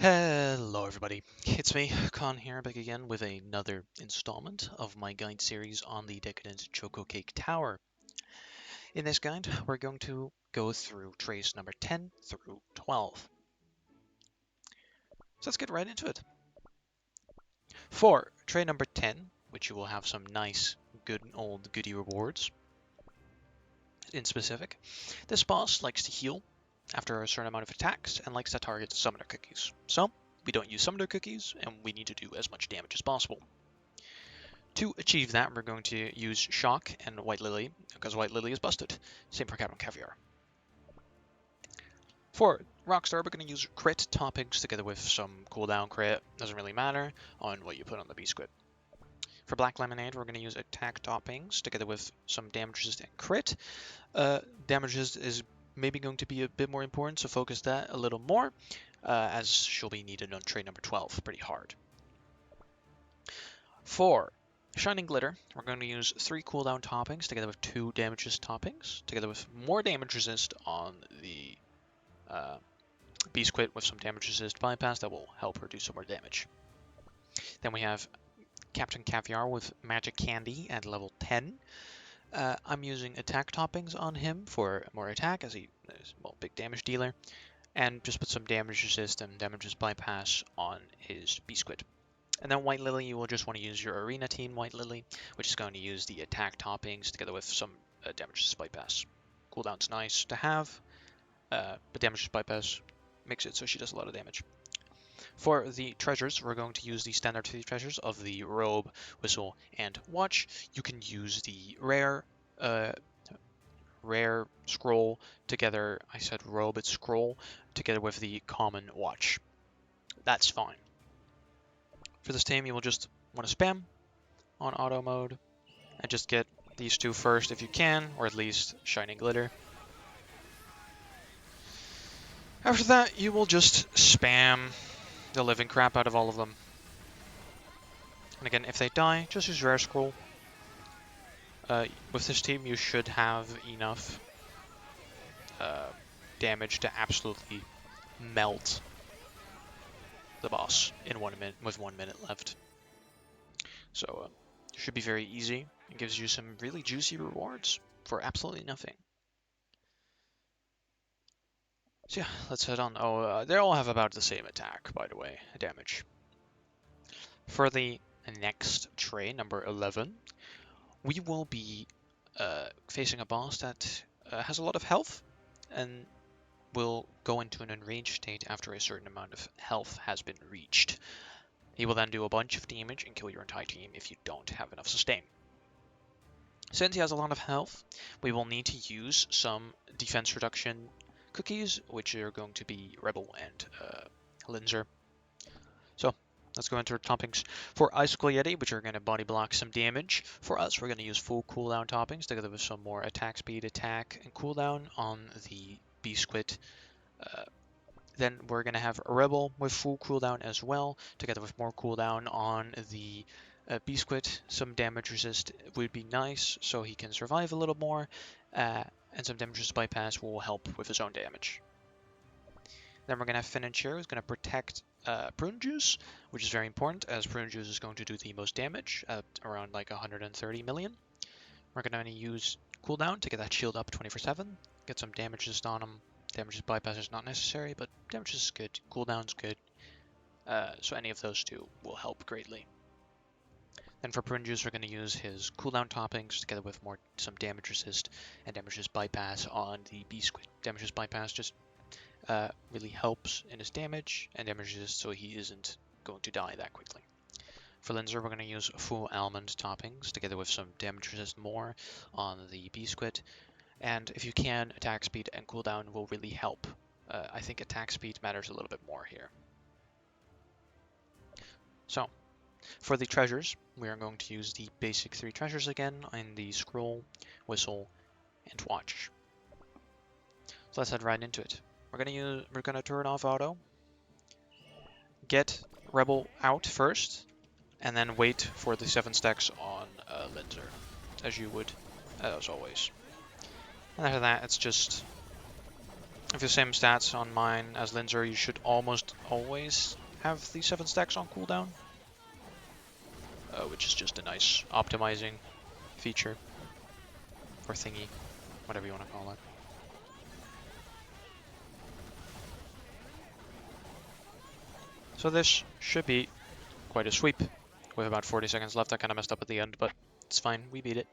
Hello everybody, it's me, Con here, back again with another installment of my guide series on the Decadent Choco Cake Tower. In this guide, we're going to go through trays number 10 through 12. So let's get right into it. For tray number 10, which you will have some nice, good old goodie rewards in specific, this boss likes to heal after a certain amount of attacks and likes to target summoner cookies. So, we don't use summoner cookies, and we need to do as much damage as possible. To achieve that, we're going to use Shock and White Lily, because White Lily is busted. Same for Captain Caviar. For Rockstar, we're going to use crit toppings together with some cooldown crit, doesn't really matter, on what you put on the B-Squid. For Black Lemonade, we're going to use attack toppings together with some damage resist and crit. Damage resist is maybe going to be a bit more important, so focus that a little more, as she'll be needed on tray number 12 pretty hard. For Shining Glitter, we're going to use 3 cooldown toppings together with 2 damage resist toppings, together with more damage resist on the Beast Quit with some damage resist bypass that will help her do some more damage. Then we have Captain Caviar with Magic Candy at level 10. I'm using attack toppings on him for more attack as he is a big damage dealer, and just put some damage resist and damage resist bypass on his Beast Quit. And then White Lily, you will just want to use your Arena Team White Lily, which is going to use the attack toppings together with some damage spike pass. Cooldown's nice to have, but damage spike pass makes it so she does a lot of damage. For the treasures, we're going to use the standard 3 treasures of the Robe, Whistle, and Watch. You can use the rare scroll together. I said Robe, it's scroll, together with the common Watch. That's fine. For this team, you will just want to spam on auto mode and just get these 2 first if you can, or at least Shining Glitter. After that, you will just spam the living crap out of all of them. And again, if they die, just use Rare Scroll. With this team, you should have enough damage to absolutely melt the boss in 1 minute with 1 minute left. So should be very easy. It gives you some really juicy rewards for absolutely nothing. So yeah, let's head on. Oh, they all have about the same attack, by the way, damage. For the next tray, number 11, we will be facing a boss that has a lot of health and will go into an enraged state after a certain amount of health has been reached. He will then do a bunch of damage and kill your entire team if you don't have enough sustain. Since he has a lot of health, we will need to use some defense reduction cookies, which are going to be Rebel and Linzer. So let's go into our toppings. For Icicle Yeti, which are going to body block some damage, for us we're going to use full cooldown toppings together with some more attack speed, attack, and cooldown on the Beast-Quit. Then we're going to have a Rebel with full cooldown as well, together with more cooldown on the Beast-Quit. Some damage resist would be nice, so he can survive a little more, and some damage resist bypass will help with his own damage. Then we're going to have Finn and Cher, who's going to protect Prune Juice, which is very important, as Prune Juice is going to do the most damage, at around like 130 million. We're going to use cooldown to get that shield up 24/7, get some damage resist on him. Damage resist bypass is not necessary, but damage is good, cooldown's good, so any of those 2 will help greatly. Then for Prune Juice, we're going to use his cooldown toppings together with some damage resist and damage resist bypass on the Beast-Quit. Damage resist bypass just really helps in his damage and damage resist, so he isn't going to die that quickly. For Linzer, we're going to use full almond toppings together with some damage resist more on the Beast-Quit. And if you can, attack speed and cooldown will really help. I think attack speed matters a little bit more here. So, for the treasures, we are going to use the basic 3 treasures again in the Scroll, Whistle, and Watch. So let's head right into it. We're gonna turn off auto, get Rebel out first, and then wait for the 7 stacks on Linzer, as you would, as always. And after that, it's just If the same stats on mine as Linzer, you should almost always have the 7 stacks on cooldown, which is just a nice optimizing feature, or thingy, whatever you want to call it. So this should be quite a sweep. With about 40 seconds left, I kind of messed up at the end, but it's fine, we beat it.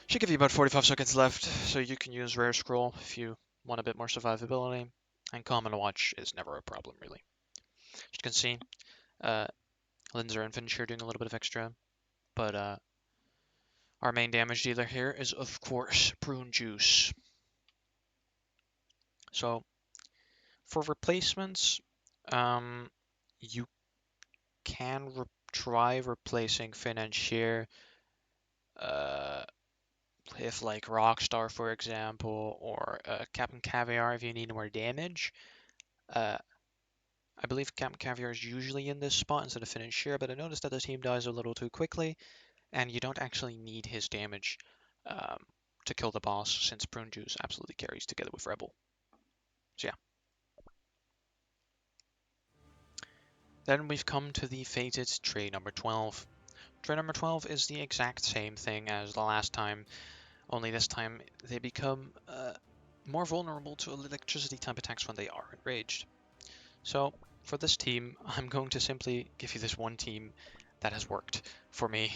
Should give you about 45 seconds left, so you can use Rare Scroll if you want a bit more survivability, and Common Watch is never a problem, really. As you can see, Linzer and Finch are doing a little bit of extra, but our main damage dealer here is, of course, Prune Juice. So, for replacements, you can try replacing Finn and Sheer with like Rockstar, for example, or Captain Caviar if you need more damage. I believe Captain Caviar is usually in this spot instead of Finn and Sheer, but I noticed that the team dies a little too quickly, and you don't actually need his damage to kill the boss, since Prune Juice absolutely carries together with Rebel. So yeah. Then we've come to the fated tray number 12. Tray number 12 is the exact same thing as the last time, only this time they become more vulnerable to electricity type attacks when they are enraged. So for this team, I'm going to simply give you this one team that has worked for me.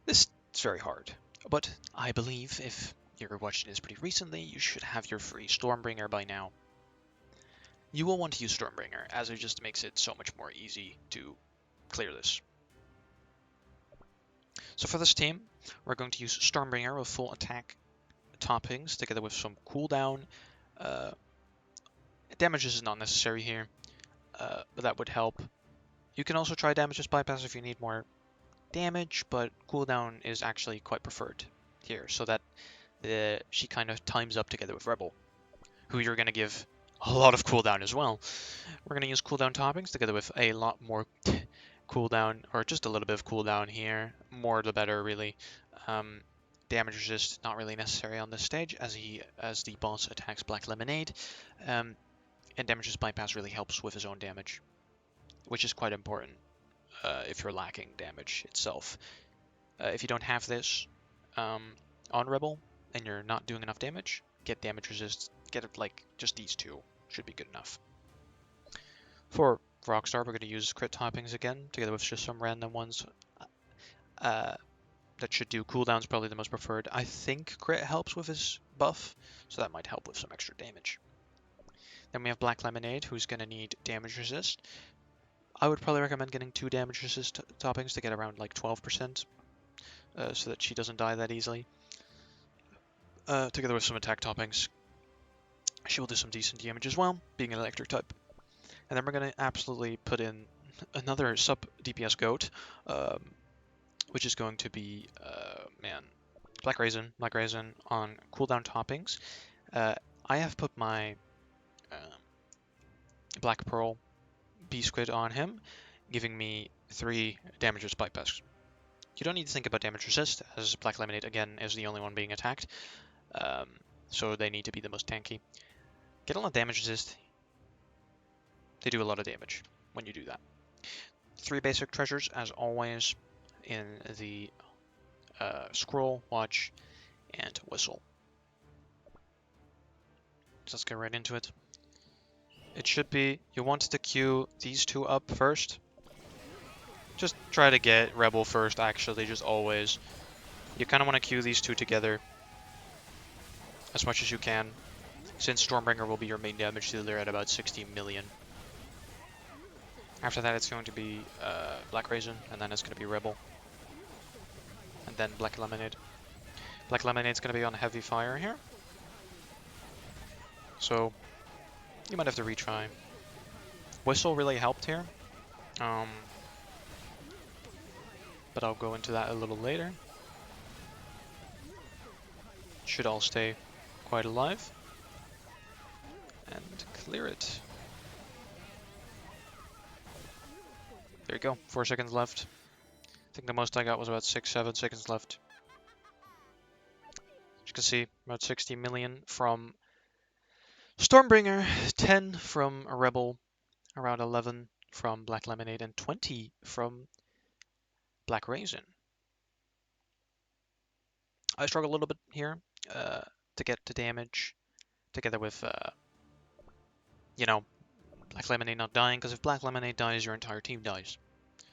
This is very hard, but I believe if you're watching this pretty recently, you should have your free Stormbringer by now. You will want to use Stormbringer, as it just makes it so much more easy to clear this. So for this team, we're going to use Stormbringer with full attack toppings, together with some cooldown. Damage is not necessary here, but that would help. You can also try Damage's Bypass if you need more damage, but cooldown is actually quite preferred here, so that she kind of times up together with Rebel, who you're going to give a lot of cooldown as well. We're going to use cooldown toppings together with a lot more cooldown, or just a little bit of cooldown here. More the better, really. Damage resist not really necessary on this stage, as the boss attacks Black Lemonade, and Damage's Bypass really helps with his own damage, which is quite important if you're lacking damage itself. If you don't have this on Rebel and you're not doing enough damage, get damage resist. Get it like just these two should be good enough. For Rockstar, we're going to use crit toppings again, together with just some random ones that should do cooldowns, probably the most preferred. I think crit helps with his buff, so that might help with some extra damage. Then we have Black Lemonade, who's going to need damage resist. I would probably recommend getting 2 damage resist toppings to get around like 12%, so that she doesn't die that easily. Together with some attack toppings, she will do some decent damage as well, being an electric type. And then we're going to absolutely put in another sub DPS goat, which is going to be, Black Raisin on cooldown toppings. I have put my Black Pearl B-Squid on him, giving me 3 damage resist bypass. You don't need to think about damage resist, as Black Lemonade, again, is the only one being attacked, so they need to be the most tanky. Get a lot of damage resist. They do a lot of damage when you do that. 3 basic treasures, as always, in the Scroll, Watch, and Whistle. So let's get right into it. It should be, you want to queue these 2 up first. Just try to get Rebel first, actually, just always. You kind of want to queue these 2 together as much as you can, since Stormbringer will be your main damage dealer at about 60 million. After that, it's going to be Black Raisin, and then it's going to be Rebel. And then Black Lemonade. Black Lemonade's going to be on heavy fire here, so you might have to retry. Whistle really helped here, but I'll go into that a little later. Should all stay quite alive. And clear it. There you go, 4 seconds left. I think the most I got was about 6-7 seconds left. As you can see, about 60 million from Stormbringer, 10 from a Rebel, around 11 from Black Lemonade, and 20 from Black Raisin. I struggle a little bit here to get to damage, together with, you know, Black Lemonade not dying, because if Black Lemonade dies, your entire team dies.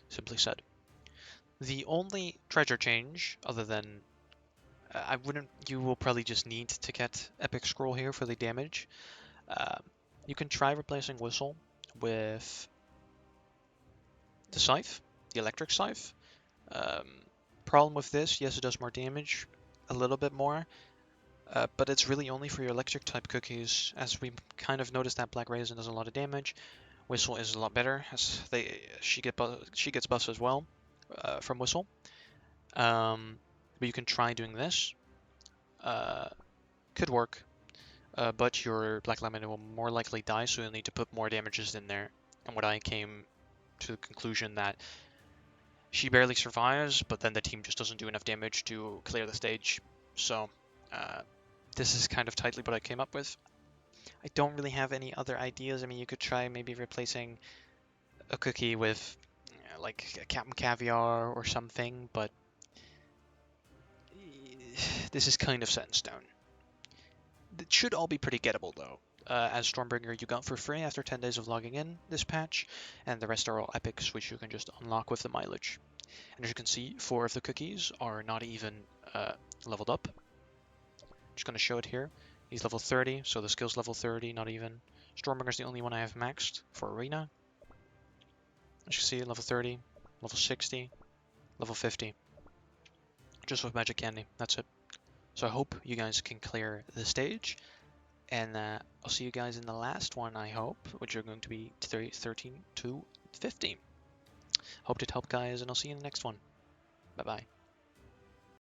Simply said. The only treasure change, other than I wouldn't, you will probably just need to get Epic Scroll here for the damage. You can try replacing Whistle with the Scythe, the Electric Scythe. Um, Problem with this, yes, it does more damage, a little bit more, but it's really only for your Electric type cookies, as we kind of noticed that Black Raisin does a lot of damage. Whistle is a lot better, as she gets buffs as well from Whistle. But you can try doing this. Could work, but your Black Lemonade will more likely die, so you'll need to put more damages in there. And what I came to the conclusion that she barely survives, but then the team just doesn't do enough damage to clear the stage. So this is kind of tightly what I came up with. I don't really have any other ideas. I mean, you could try maybe replacing a cookie with like Captain Caviar or something, but this is kind of set in stone. It should all be pretty gettable though. As Stormbringer, you got for free after 10 days of logging in this patch, and the rest are all epics, which you can just unlock with the mileage. And as you can see, 4 of the cookies are not even leveled up. Just going to show it here. He's level 30, so the skill's level 30, not even. Stormbringer's the only one I have maxed for Arena. As you see, level 30, level 60, level 50. Just with Magic Candy, that's it. So I hope you guys can clear the stage. And I'll see you guys in the last one, I hope, which are going to be 13 to 15. Hope it helped, guys, and I'll see you in the next one. Bye-bye.